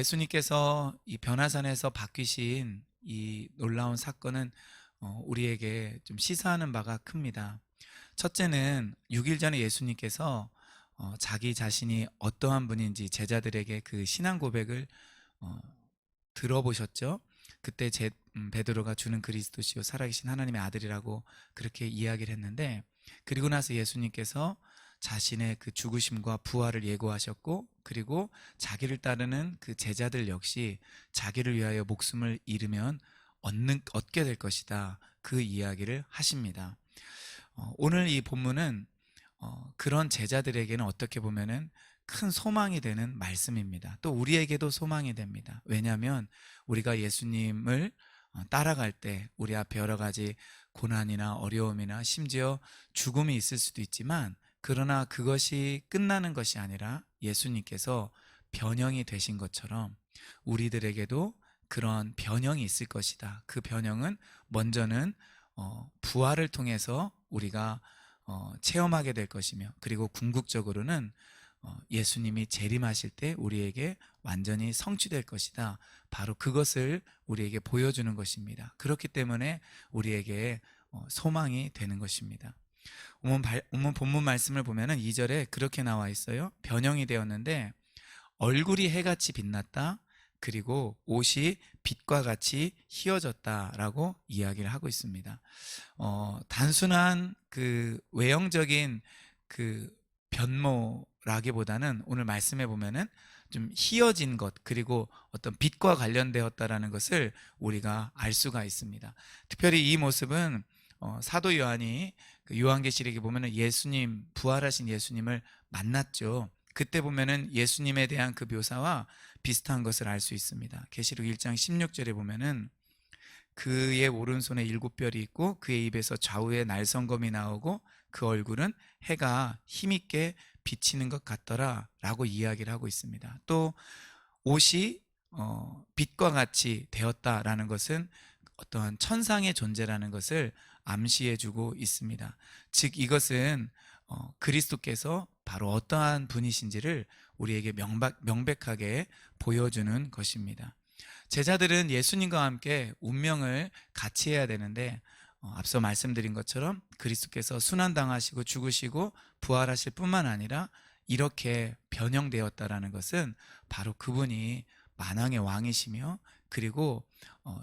예수님께서 이 변화산에서 바뀌신 이 놀라운 사건은 우리에게 좀 시사하는 바가 큽니다. 첫째는 6일 전에 예수님께서 자기 자신이 어떠한 분인지 제자들에게 그 신앙 고백을 어, 들어보셨죠. 그때 베드로가 주는 그리스도시요 살아계신 하나님의 아들이라고 그렇게 이야기를 했는데, 그리고 나서 예수님께서 자신의 그 죽으심과 부활을 예고하셨고, 그리고 자기를 따르는 그 제자들 역시 자기를 위하여 목숨을 잃으면 얻게 될 것이다, 그 이야기를 하십니다. 오늘 이 본문은 그런 제자들에게는 어떻게 보면은 큰 소망이 되는 말씀입니다. 또 우리에게도 소망이 됩니다. 왜냐하면 우리가 예수님을 따라갈 때 우리 앞에 여러 가지 고난이나 어려움이나 심지어 죽음이 있을 수도 있지만, 그러나 그것이 끝나는 것이 아니라 예수님께서 변형이 되신 것처럼 우리들에게도 그런 변형이 있을 것이다. 그 변형은 먼저는 부활을 통해서 우리가 체험하게 될 것이며, 그리고 궁극적으로는 예수님이 재림하실 때 우리에게 완전히 성취될 것이다. 바로 그것을 우리에게 보여주는 것입니다. 그렇기 때문에 우리에게 소망이 되는 것입니다. 오늘 본문 말씀을 보면은 2절에 그렇게 나와 있어요. 변형이 되었는데 얼굴이 해같이 빛났다. 그리고 옷이 빛과 같이 희어졌다라고 이야기를 하고 있습니다. 단순한 그 외형적인 그 변모라기보다는 오늘 말씀해 보면은 좀 희어진 것, 그리고 어떤 빛과 관련되었다라는 것을 우리가 알 수가 있습니다. 특별히 이 모습은 사도 요한이 그 요한계시록에 보면은 예수님, 부활하신 예수님을 만났죠. 그때 보면은 예수님에 대한 그 묘사와 비슷한 것을 알 수 있습니다. 계시록 1장 16절에 보면은 그의 오른손에 7별이 있고 그의 입에서 좌우에 날성검이 나오고 그 얼굴은 해가 힘있게 비치는 것 같더라 라고 이야기를 하고 있습니다. 또 옷이 빛과 같이 되었다라는 것은 어떠한 천상의 존재라는 것을 암시해주고 있습니다. 즉 이것은 그리스도께서 바로 어떠한 분이신지를 우리에게 명백하게 보여주는 것입니다. 제자들은 예수님과 함께 운명을 같이 해야 되는데, 앞서 말씀드린 것처럼 그리스도께서 순환당하시고 죽으시고 부활하실 뿐만 아니라 이렇게 변형되었다라는 것은 바로 그분이 만왕의 왕이시며, 그리고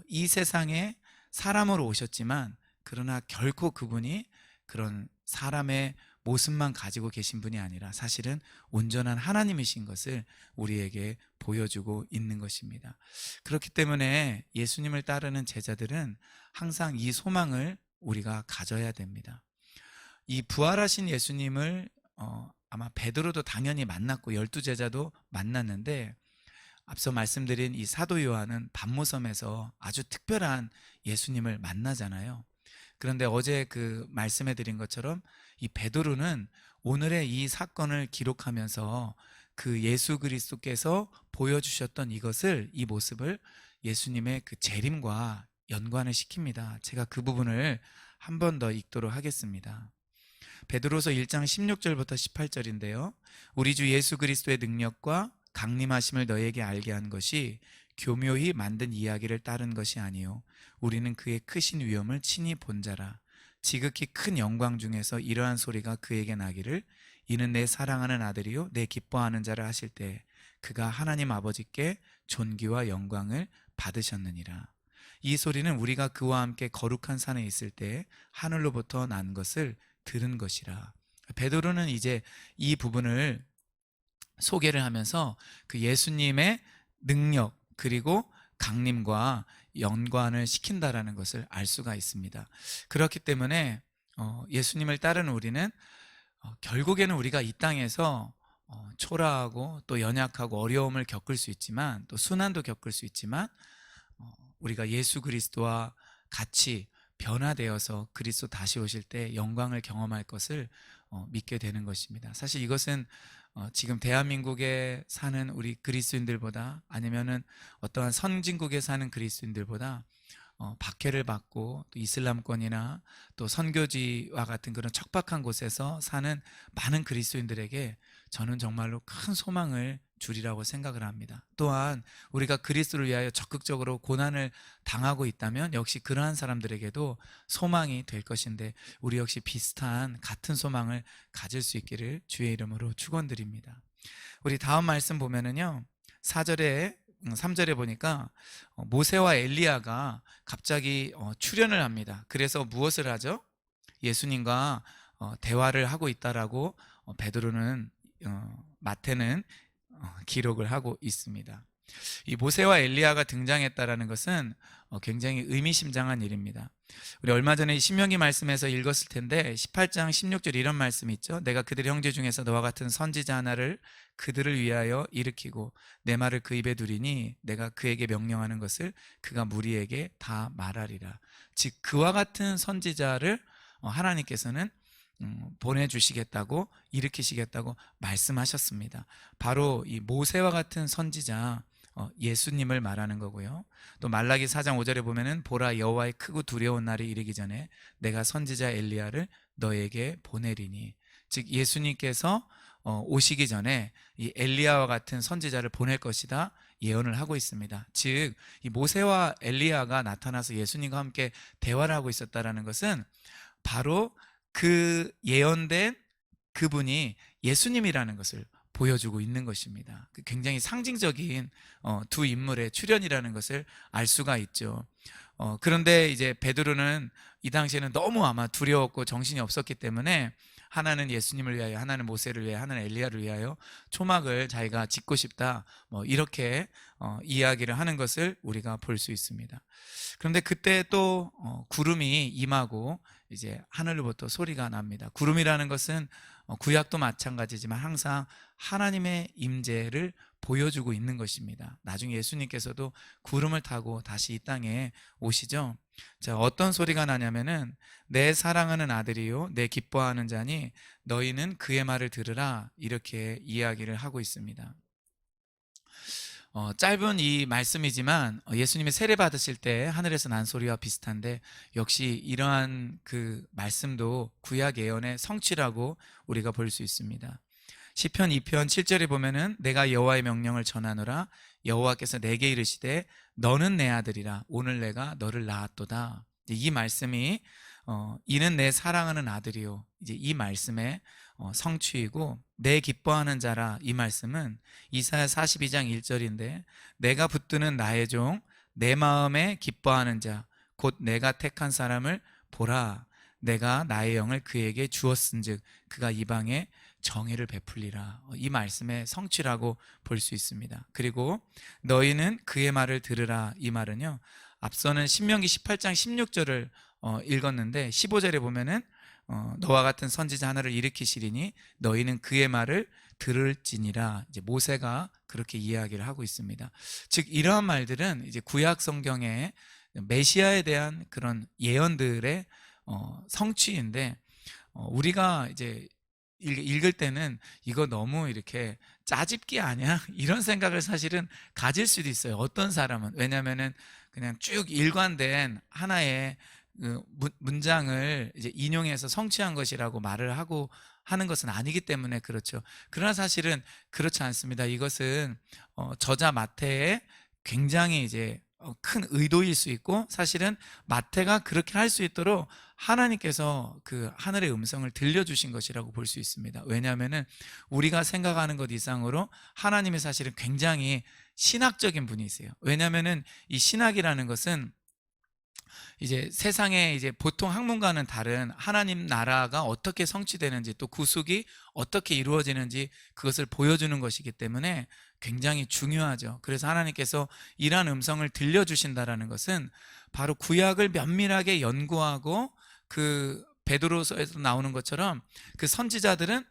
이 세상에 사람으로 오셨지만 그러나 결코 그분이 그런 사람의 모습만 가지고 계신 분이 아니라 사실은 온전한 하나님이신 것을 우리에게 보여주고 있는 것입니다. 그렇기 때문에 예수님을 따르는 제자들은 항상 이 소망을 우리가 가져야 됩니다. 이 부활하신 예수님을 아마 베드로도 당연히 만났고 12제자도 만났는데, 앞서 말씀드린 이 사도 요한은 반모섬에서 아주 특별한 예수님을 만나잖아요. 그런데 어제 그 말씀해 드린 것처럼 이 베드로는 오늘의 이 사건을 기록하면서 그 예수 그리스도께서 보여주셨던 이 모습을 예수님의 그 재림과 연관을 시킵니다. 제가 그 부분을 한 번 더 읽도록 하겠습니다. 베드로서 1장 16절부터 18절인데요. 우리 주 예수 그리스도의 능력과 강림하심을 너에게 알게 한 것이 교묘히 만든 이야기를 따른 것이 아니요 우리는 그의 크신 위엄을 친히 본 자라. 지극히 큰 영광 중에서 이러한 소리가 그에게 나기를 이는 내 사랑하는 아들이요 내 기뻐하는 자라 하실 때 그가 하나님 아버지께 존귀와 영광을 받으셨느니라. 이 소리는 우리가 그와 함께 거룩한 산에 있을 때 하늘로부터 난 것을 들은 것이라. 베드로는 이제 이 부분을 소개를 하면서 그 예수님의 능력 그리고 강림과 연관을 시킨다라는 것을 알 수가 있습니다. 그렇기 때문에 예수님을 따르는 우리는 결국에는 우리가 이 땅에서 초라하고 또 연약하고 어려움을 겪을 수 있지만, 또 순환도 겪을 수 있지만, 우리가 예수 그리스도와 같이 변화되어서 그리스도 다시 오실 때 영광을 경험할 것을 믿게 되는 것입니다. 사실 이것은 지금 대한민국에 사는 우리 그리스도인들보다, 아니면은 어떠한 선진국에 사는 그리스도인들보다 박해를 받고 또 이슬람권이나 또 선교지와 같은 그런 척박한 곳에서 사는 많은 그리스도인들에게 저는 정말로 큰 소망을 주리라고 생각을 합니다. 또한 우리가 그리스도를 위하여 적극적으로 고난을 당하고 있다면 역시 그러한 사람들에게도 소망이 될 것인데 우리 역시 비슷한 같은 소망을 가질 수 있기를 주의 이름으로 축원드립니다. 우리 다음 말씀 보면은요. 4절에 3절에 보니까 모세와 엘리야가 갑자기 출현을 합니다. 그래서 무엇을 하죠? 예수님과 대화를 하고 있다라고 베드로는 마태는 기록을 하고 있습니다. 이 모세와 엘리야가 등장했다라는 것은 굉장히 의미심장한 일입니다. 우리 얼마 전에 신명기 말씀에서 읽었을 텐데 18장 16절 이런 말씀이 있죠. 내가 그들의 형제 중에서 너와 같은 선지자 하나를 그들을 위하여 일으키고 내 말을 그 입에 두리니 내가 그에게 명령하는 것을 그가 무리에게 다 말하리라. 즉 그와 같은 선지자를 하나님께서는 보내주시겠다고 일으키시겠다고 말씀하셨습니다. 바로 이 모세와 같은 선지자 예수님을 말하는 거고요. 또 말라기 4장 5절에 보면은 보라 여호와의 크고 두려운 날이 이르기 전에 내가 선지자 엘리야를 너에게 보내리니 즉 예수님께서 오시기 전에 이 엘리야와 같은 선지자를 보낼 것이다 예언을 하고 있습니다. 즉 이 모세와 엘리야가 나타나서 예수님과 함께 대화를 하고 있었다라는 것은 바로 그 예언된 그분이 예수님이라는 것을 보여주고 있는 것입니다. 굉장히 상징적인 두 인물의 출현이라는 것을 알 수가 있죠. 그런데 이제 베드로는 이 당시에는 너무 아마 두려웠고 정신이 없었기 때문에 하나는 예수님을 위하여, 하나는 모세를 위하여, 하나는 엘리야를 위하여 초막을 자기가 짓고 싶다, 이렇게 이야기를 하는 것을 우리가 볼 수 있습니다. 그런데 그때 또 구름이 임하고 이제 하늘로부터 소리가 납니다. 구름이라는 것은 구약도 마찬가지지만 항상 하나님의 임재를 보여주고 있는 것입니다. 나중에 예수님께서도 구름을 타고 다시 이 땅에 오시죠. 자, 어떤 소리가 나냐면은 내 사랑하는 아들이요 내 기뻐하는 자니 너희는 그의 말을 들으라 이렇게 이야기를 하고 있습니다. 짧은 이 말씀이지만 예수님이 세례 받으실 때 하늘에서 난 소리와 비슷한데 역시 이러한 그 말씀도 구약 예언의 성취라고 우리가 볼 수 있습니다. 시편 2편 7절에 보면은 내가 여호와의 명령을 전하노라 여호와께서 내게 이르시되 너는 내 아들이라 오늘 내가 너를 낳았도다. 이 말씀이 이는 내 사랑하는 아들이요 이제 이 말씀의 성취이고 내 기뻐하는 자라 이 말씀은 이사야 42장 1절인데 내가 붙드는 나의 종 내 마음에 기뻐하는 자 곧 내가 택한 사람을 보라 내가 나의 영을 그에게 주었은즉 그가 이방에 정의를 베풀리라. 이 말씀의 성취라고 볼 수 있습니다. 그리고 너희는 그의 말을 들으라 이 말은요 앞서는 신명기 18장 16절을 읽었는데 15절에 보면은 너와 같은 선지자 하나를 일으키시리니 너희는 그의 말을 들을지니라. 이제 모세가 그렇게 이야기를 하고 있습니다. 즉 이러한 말들은 이제 구약 성경의 메시아에 대한 그런 예언들의 성취인데 우리가 이제 읽을 때는 이거 너무 이렇게 짜집기 아니야? 이런 생각을 사실은 가질 수도 있어요. 어떤 사람은 왜냐하면은 그냥 쭉 일관된 하나의 그 문장을 이제 인용해서 성취한 것이라고 말을 하고 하는 것은 아니기 때문에 그렇죠. 그러나 사실은 그렇지 않습니다. 이것은 저자 마태의 굉장히 이제 큰 의도일 수 있고 사실은 마태가 그렇게 할 수 있도록 하나님께서 그 하늘의 음성을 들려주신 것이라고 볼 수 있습니다. 왜냐하면은 우리가 생각하는 것 이상으로 하나님이 사실은 굉장히 신학적인 분이세요. 왜냐하면은 이 신학이라는 것은 이제 세상에 이제 보통 학문과는 다른 하나님 나라가 어떻게 성취되는지 또 구속이 어떻게 이루어지는지 그것을 보여주는 것이기 때문에 굉장히 중요하죠. 그래서 하나님께서 이러한 음성을 들려주신다라는 것은 바로 구약을 면밀하게 연구하고 그 베드로서에서 나오는 것처럼 그 선지자들은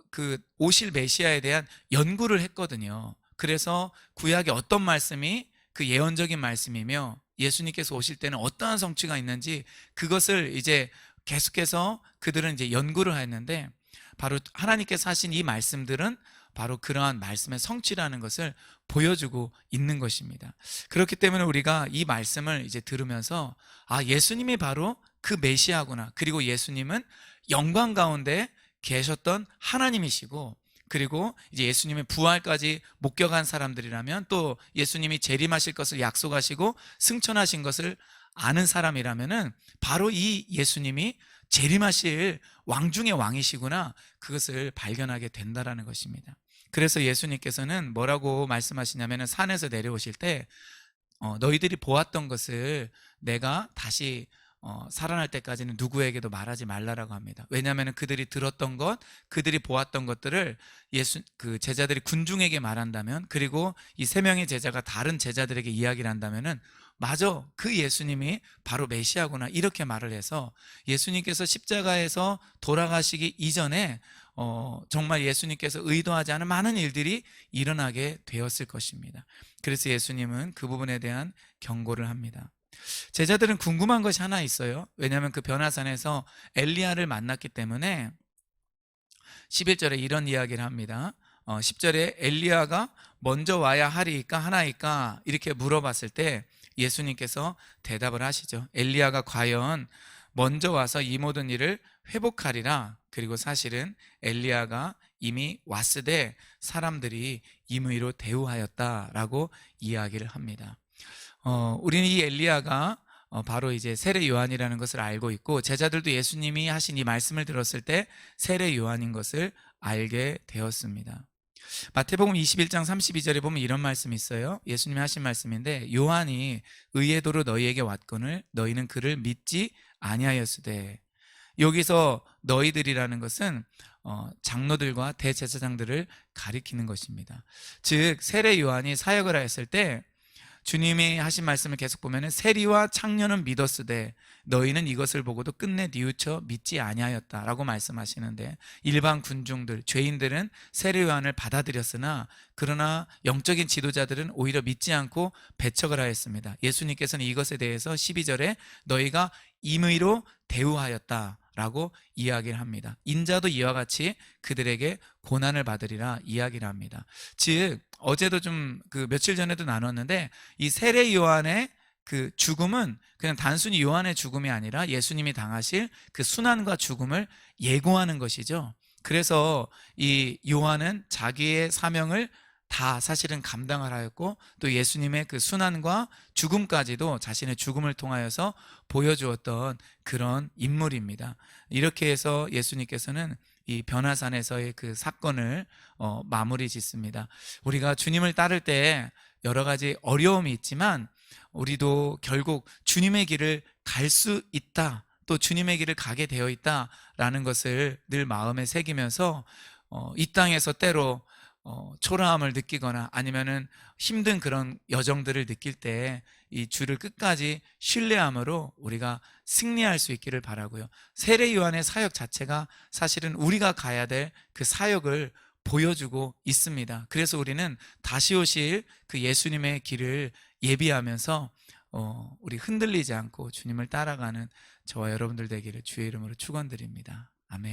그 오실 메시아에 대한 연구를 했거든요. 그래서 구약의 어떤 말씀이 그 예언적인 말씀이며 예수님께서 오실 때는 어떠한 성취가 있는지 그것을 이제 계속해서 그들은 이제 연구를 했는데 바로 하나님께서 하신 이 말씀들은 바로 그러한 말씀의 성취라는 것을 보여주고 있는 것입니다. 그렇기 때문에 우리가 이 말씀을 이제 들으면서 아, 예수님이 바로 그 메시아구나. 그리고 예수님은 영광 가운데 계셨던 하나님이시고 그리고 이제 예수님의 부활까지 목격한 사람들이라면, 또 예수님이 재림하실 것을 약속하시고 승천하신 것을 아는 사람이라면은 바로 이 예수님이 재림하실 왕 중의 왕이시구나, 그것을 발견하게 된다라는 것입니다. 그래서 예수님께서는 뭐라고 말씀하시냐면은 산에서 내려오실 때 너희들이 보았던 것을 내가 다시 살아날 때까지는 누구에게도 말하지 말라라고 합니다. 왜냐하면 그들이 들었던 것, 그들이 보았던 것들을 그 제자들이 군중에게 말한다면, 그리고 이 세 명의 제자가 다른 제자들에게 이야기를 한다면은, 맞아, 그 예수님이 바로 메시아구나, 이렇게 말을 해서 예수님께서 십자가에서 돌아가시기 이전에 정말 예수님께서 의도하지 않은 많은 일들이 일어나게 되었을 것입니다. 그래서 예수님은 그 부분에 대한 경고를 합니다. 제자들은 궁금한 것이 하나 있어요. 왜냐하면 그 변화산에서 엘리야를 만났기 때문에 11절에 이런 이야기를 합니다. 10절에 엘리야가 먼저 와야 하리이까 하나이까 이렇게 물어봤을 때 예수님께서 대답을 하시죠. 엘리야가 과연 먼저 와서 이 모든 일을 회복하리라. 그리고 사실은 엘리야가 이미 왔으되 사람들이 임의로 대우하였다라고 이야기를 합니다. 우리는 이 엘리야가 바로 이제 세례 요한이라는 것을 알고 있고, 제자들도 예수님이 하신 이 말씀을 들었을 때 세례 요한인 것을 알게 되었습니다. 마태복음 21장 32절에 보면 이런 말씀이 있어요. 예수님이 하신 말씀인데, 요한이 의의 도로 너희에게 왔거늘 너희는 그를 믿지 아니하였으되, 여기서 너희들이라는 것은 장로들과 대제사장들을 가리키는 것입니다. 즉 세례 요한이 사역을 하였을 때 주님이 하신 말씀을 계속 보면 세리와 창녀는 믿었으되 너희는 이것을 보고도 끝내 뉘우쳐 믿지 아니하였다라고 말씀하시는데, 일반 군중들, 죄인들은 세례 요한을 받아들였으나 그러나 영적인 지도자들은 오히려 믿지 않고 배척을 하였습니다. 예수님께서는 이것에 대해서 12절에 너희가 임의로 대우하였다라고 이야기를 합니다. 인자도 이와 같이 그들에게 고난을 받으리라 이야기를 합니다. 즉 어제도 좀 며칠 전에도 나눴는데, 이 세례 요한의 그 죽음은 그냥 단순히 요한의 죽음이 아니라 예수님이 당하실 그 순환과 죽음을 예고하는 것이죠. 그래서 이 요한은 자기의 사명을 다 사실은 감당을 하였고, 또 예수님의 그 순환과 죽음까지도 자신의 죽음을 통하여서 보여주었던 그런 인물입니다. 이렇게 해서 예수님께서는 이 변화산에서의 그 사건을 마무리 짓습니다. 우리가 주님을 따를 때 여러 가지 어려움이 있지만 우리도 결국 주님의 길을 갈 수 있다, 또 주님의 길을 가게 되어 있다라는 것을 늘 마음에 새기면서 이 땅에서 때로 초라함을 느끼거나 아니면은 힘든 그런 여정들을 느낄 때 이 주를 끝까지 신뢰함으로 우리가 승리할 수 있기를 바라고요. 세례 요한의 사역 자체가 사실은 우리가 가야 될 그 사역을 보여주고 있습니다. 그래서 우리는 다시 오실 그 예수님의 길을 예비하면서 우리 흔들리지 않고 주님을 따라가는 저와 여러분들 되기를 주의 이름으로 축원드립니다.